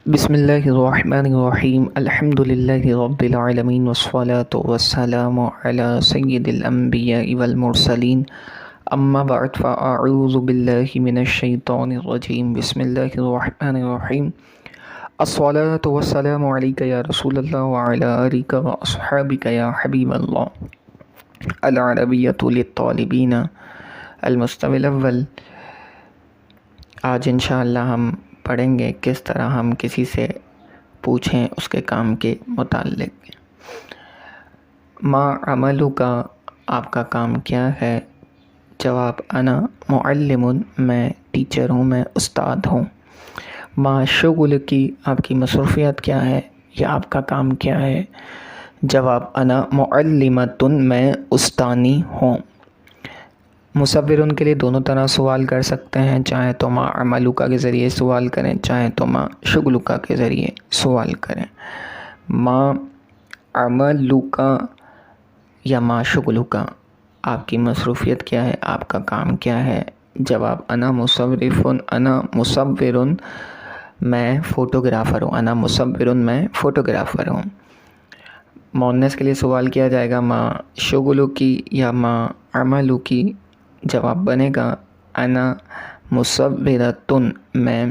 بسم اللہ الرحمن الرحیم الحمد للہ رب العالمین والصلاة والسلام علی سید الانبیاء والمرسلین اما بعد فاعوذ باللہ من الشیطان الرجیم بسم اللہ الرحمن الرحیم الصلاة والسلام علیک یا رسول اللہ وعلی آلک واصحابک یا حبیب اللہ العربیۃ للطالبین المستوى الاول۔ آج انشاءاللہ ہم پڑھیں گے کس طرح ہم کسی سے پوچھیں اس کے کام کے متعلق۔ ما عملک، آپ کا کام کیا ہے؟ جواب، انا معلم، میں ٹیچر ہوں، میں استاد ہوں۔ ما شغلکی، آپ کی مصروفیت کیا ہے یا آپ کا کام کیا ہے؟ جواب، انا معلمۃ، میں استانی ہوں۔ مصورن کے لیے دونوں طرح سوال کر سکتے ہیں، چاہے تو ما عملک کے ذریعے سوال کریں، چاہے تو ما شغلک کے ذریعے سوال کریں۔ ما عملک یا ما شغلک، آپ کی مصروفیت کیا ہے، آپ کا کام کیا ہے؟ جواب، انا مصورف، انا مصور، میں فوٹوگرافر ہوں، انا مصور، میں فوٹوگرافر ہوں۔ مؤنث کے لیے سوال کیا جائے گا ما شغلکی یا ما عملکی، جواب بنے گا انا مصورۃ، میں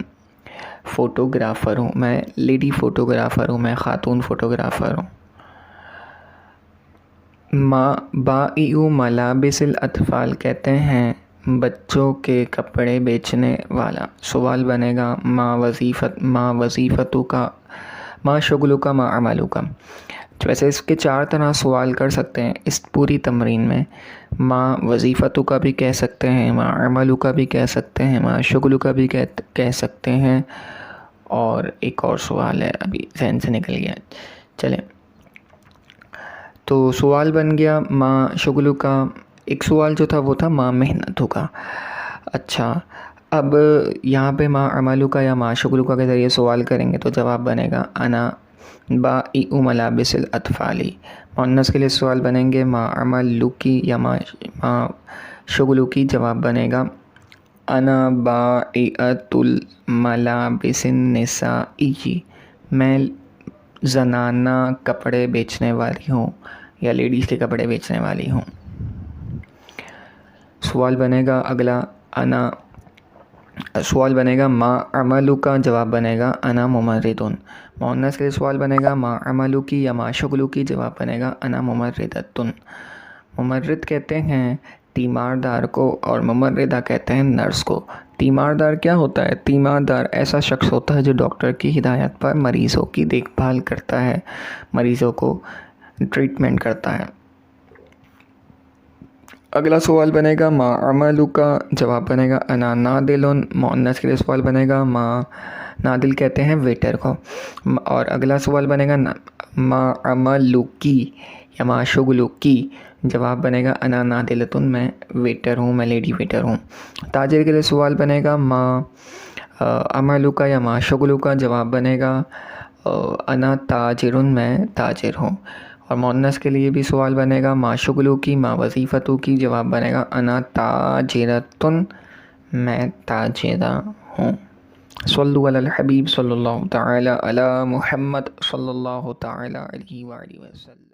فوٹوگرافر ہوں، میں لیڈی فوٹوگرافر ہوں، میں خاتون فوٹوگرافر ہوں۔ ما بائع ملابس الاطفال، کہتے ہیں بچوں کے کپڑے بیچنے والا۔ سوال بنے گا ما وظیفتو کا، ما شغلو کا، ما عملو کا۔ ویسے اس کے 4 طرح سوال کر سکتے ہیں اس پوری تمرین میں۔ ما وظیفتو کا بھی کہہ سکتے ہیں، ما عملو کا بھی کہہ سکتے ہیں، ما شغلو کا بھی کہہ سکتے ہیں، اور ایک اور سوال ہے ابھی ذہن سے نکل گیا۔ چلیں، تو سوال بن گیا ما شغلو کا۔ ایک سوال جو تھا وہ تھا ما محنتو کا۔ اچھا، اب یہاں پہ ما عملو کا یا ما شغلو کا کے ذریعے سوال کریں گے تو جواب بنے گا انا بائع ملابس الاطفال۔ مؤنث کے لیے سوال بنیں گے ما عملکی یا ما شغلکی، جواب بنے گا انا بائعۃ الملابس النسائی، میں زنانہ کپڑے بیچنے والی ہوں یا لیڈیز کے کپڑے بیچنے والی ہوں۔ سوال بنے گا اگلا سوال بنے گا ما عملک، جواب بنے گا انا ممرض۔ مؤنث کے لیے سوال بنے گا ما عملکی یا ما شغلکی، جواب بنے گا انا ممرضۃ۔ ممرض کہتے ہیں تیماردار کو اور ممرضہ کہتے ہیں نرس کو۔ تیماردار کیا ہوتا ہے؟ تیماردار ایسا شخص ہوتا ہے جو ڈاکٹر کی ہدایت پر مریضوں کی دیکھ بھال کرتا ہے، مریضوں کو ٹریٹمنٹ کرتا ہے۔ اگلا سوال بنے گا ما عملک، جواب بنے گا انا نادل۔ مؤنث کے لیے سوال بنے گا ما نادل کہتے ہیں ویٹر کو۔ اور اگلا سوال بنے گا ما عملکی یا ما شغلکی، جواب بنے گا انا نادلۃ، میں ویٹر ہوں، میں لیڈی ویٹر ہوں۔ تاجر کے لیے سوال بنے گا ما عملک یا ما شغلک، جواب بنے گا انا تاجر، میں تاجر ہوں۔ اور مؤنث کے لیے بھی سوال بنے گا ما شغلو کی، ما وظیفتو کی، جواب بنے گا انا تاجرۃ، میں تاجرہ ہوں۔ صلو علی الحبیب صلی اللہ تعالی علی محمد صلی اللہ تعالی علیہ وآلہ وسلم۔